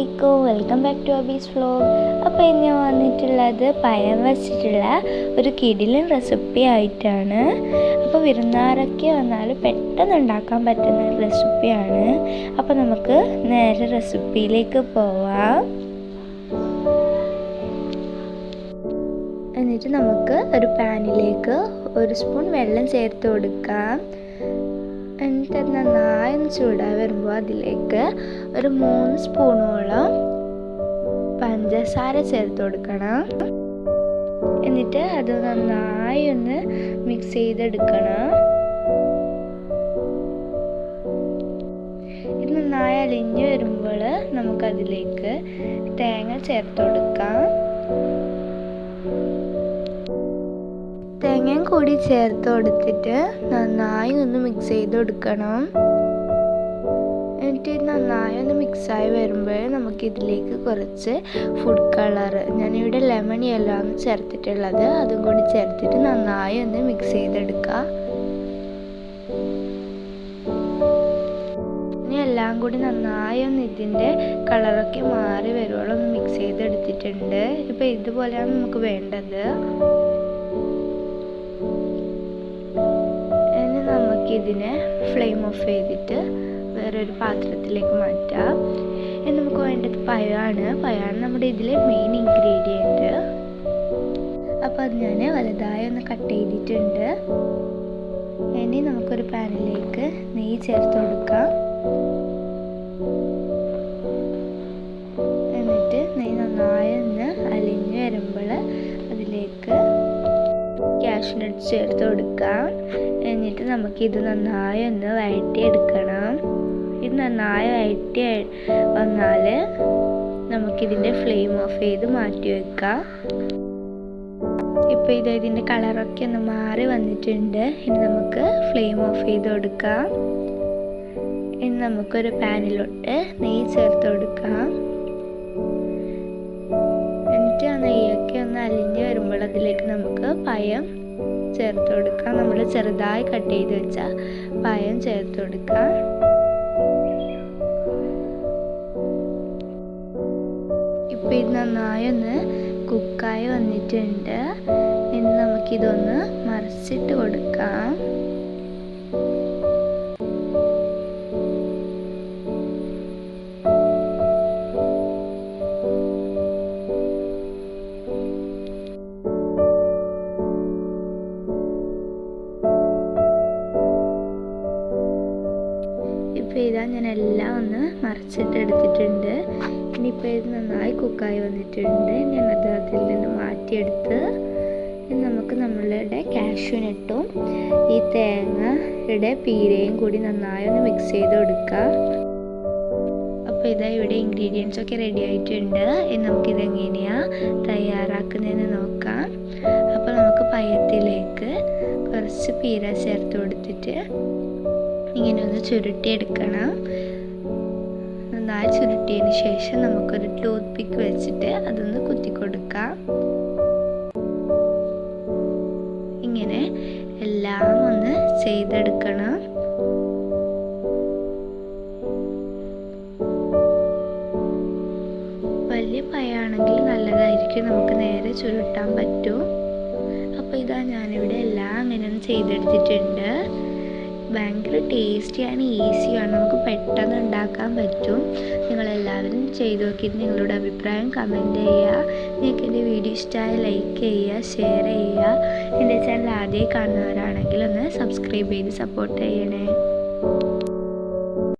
അസ്സലാമലൈക്കും, welcome back to അബീസ് vlog. അപ്പോൾ ഇന്ന് ഞാൻ വന്നിട്ടുള്ളത് പഴം വെച്ചിട്ടുള്ള ഒരു കിടിലൻ റെസിപ്പി ആയിട്ടാണ്. അപ്പോൾ വിരുന്നാരൊക്കെ വന്നാൽ പെട്ടെന്ന് ഉണ്ടാക്കാൻ പറ്റുന്ന ഒരു റെസിപ്പിയാണ്. അപ്പോൾ നമുക്ക് നേരെ റെസിപ്പിയിലേക്ക് പോവാം. എന്നിട്ട് നമുക്ക് ഒരു പാനിലേക്ക് 1 സ്പൂൺ വെള്ളം ചേർത്ത് കൊടുക്കാം. എന്നിട്ട് നന്നായി ചൂടായി വരുമ്പോൾ അതിലേക്ക് ഒരു 3 സ്പൂണോളം പഞ്ചസാര ചേർത്ത് കൊടുക്കണം. എന്നിട്ട് അത് നന്നായി ഒന്ന് മിക്സ് ചെയ്തെടുക്കണം. ഇത് നന്നായി അലിഞ്ഞു വരുമ്പോൾ നമുക്കതിലേക്ക് തേങ്ങ ചേർത്ത് കൊടുക്കാം. തേങ്ങയും കൂടി ചേർത്ത് കൊടുത്തിട്ട് നന്നായി ഒന്ന് മിക്സ് ചെയ്ത് കൊടുക്കണം. എന്നിട്ട് നന്നായി ഒന്ന് മിക്സായി വരുമ്പോൾ നമുക്കിതിലേക്ക് കുറച്ച് ഫുഡ് കളർ, ഞാനിവിടെ ലെമൺ യെല്ലോ ആണ് ചേർത്തിട്ടുള്ളത്, അതും കൂടി ചേർത്തിട്ട് നന്നായി ഒന്ന് മിക്സ് ചെയ്തെടുക്കുക. ഇനി എല്ലാം കൂടി നന്നായി ഒന്ന് ഇതിൻ്റെ കളറൊക്കെ മാറി വരുവോളം ഒന്ന് മിക്സ് ചെയ്തെടുത്തിട്ടുണ്ട്. ഇപ്പോൾ ഇതുപോലെയാണ് നമുക്ക് വേണ്ടത്. നമുക്കിതിനെ ഫ്ലെയിം ഓഫ് ചെയ്തിട്ട് വേറൊരു പാത്രത്തിലേക്ക് മാറ്റാം. ഇനി നമുക്ക് വേണ്ടത് പഴമാണ് നമ്മുടെ ഇതിലെ മെയിൻ ഇൻഗ്രീഡിയൻറ്റ്. അപ്പോൾ അത് ഞാൻ വലുതായി ഒന്ന് കട്ട് ചെയ്തിട്ടുണ്ട്. ഇനി നമുക്കൊരു പാനിലേക്ക് നെയ്യ് ചേർത്ത് കൊടുക്കാം. എന്നിട്ട് നെയ്യ് നന്നായി ഒന്ന് അലിഞ്ഞ് വരുമ്പോൾ അതിലേക്ക് കാഷ്യൂ നട്ട് ചേർത്ത് കൊടുക്കാം. എന്നിട്ട് നമുക്കിത് നന്നായി ഒന്ന് വഴറ്റിയെടുക്കണം. ഇത് നന്നായി വഴറ്റി വന്നാൽ നമുക്കിതിൻ്റെ ഫ്ലെയിം ഓഫ് ചെയ്ത് മാറ്റി വെക്കാം. ഇപ്പോൾ ഇതിൻ്റെ കളറൊക്കെ ഒന്ന് മാറി വന്നിട്ടുണ്ട്. ഇനി നമുക്ക് ഫ്ലെയിം ഓഫ് ചെയ്ത് കൊടുക്കാം. ഇനി നമുക്കൊരു പാനിലോട്ട് നെയ്യ് ചേർത്ത് കൊടുക്കാം. എന്നിട്ട് ആ നെയ്യൊക്കെ ഒന്ന് അലിഞ്ഞ് വരുമ്പോൾ അതിലേക്ക് നമുക്ക് പഴം ചേർത്ത് കൊടുക്കാം. നമ്മൾ ചെറുതായി കട്ട് ചെയ്ത് വെച്ച പഴം ചേർത്ത് കൊടുക്കാം. ഇപ്പോൾ ഇത് നന്നായി ഒന്ന് കുക്കായി വന്നിട്ടുണ്ട്. ഇനി നമുക്കിതൊന്ന് മറിച്ചിട്ട് കൊടുക്കാം. ഇപ്പോൾ ഇതാ ഞാൻ എല്ലാം ഒന്ന് മറിച്ചിട്ട് എടുത്തിട്ടുണ്ട്. ഇനിയിപ്പോൾ ഇത് നന്നായി കുക്കായി വന്നിട്ടുണ്ട്. ഞാനത് അതിൽ നിന്ന് മാറ്റിയെടുത്ത് ഇനി നമുക്ക് നമ്മളുടെ കാഷ്യൂ നട്ടും ഈ തേങ്ങയുടെ പീരയും കൂടി നന്നായി ഒന്ന് മിക്സ് ചെയ്ത് കൊടുക്കാം. അപ്പോൾ ഇതാ ഇവിടെ ഇൻഗ്രീഡിയൻസ് ഒക്കെ റെഡി ആയിട്ടുണ്ട്. ഇനി നമുക്കിതെങ്ങനെയാണ് തയ്യാറാക്കുന്നതെന്ന് നോക്കാം. അപ്പോൾ നമുക്ക് പഴത്തിലേക്ക് കുറച്ച് പീര ചേർത്ത് കൊടുത്തിട്ട് ഇങ്ങനെ ഒന്ന് ചുരുട്ടിയെടുക്കണം. നന്നായി ചുരുട്ടിയതിന് ശേഷം നമുക്കൊരു ടൂത്ത് പിക്ക് വെച്ചിട്ട് അതൊന്ന് കുത്തി കൊടുക്കാം. ഇങ്ങനെ എല്ലാം ഒന്ന് ചെയ്തെടുക്കണം. വലിയ പഴമാണെങ്കിൽ നല്ലതായിരിക്കും, നമുക്ക് നേരെ ചുരുട്ടാൻ പറ്റും. അപ്പോൾ ഇതാ ഞാനിവിടെ എല്ലാം അങ്ങനെ ചെയ്തെടുത്തിട്ടുണ്ട്. ഭയങ്കര ടേസ്റ്റിയാണ്, ഈസിയാണ്, നമുക്ക് പെട്ടെന്ന് ഉണ്ടാക്കാൻ പറ്റും. നിങ്ങളെല്ലാവരും ചെയ്ത് നോക്കിയിട്ട് നിങ്ങളുടെ അഭിപ്രായം കമൻറ്റ് ചെയ്യുക. നിങ്ങൾക്ക് എൻ്റെ വീഡിയോ ഇഷ്ടമായ ലൈക്ക് ചെയ്യുക, ഷെയർ ചെയ്യുക. എൻ്റെ ചാനൽ ആദ്യമായി കാണുന്നവരാണെങ്കിൽ ഒന്ന് സബ്സ്ക്രൈബ് ചെയ്ത് സപ്പോർട്ട് ചെയ്യണേ.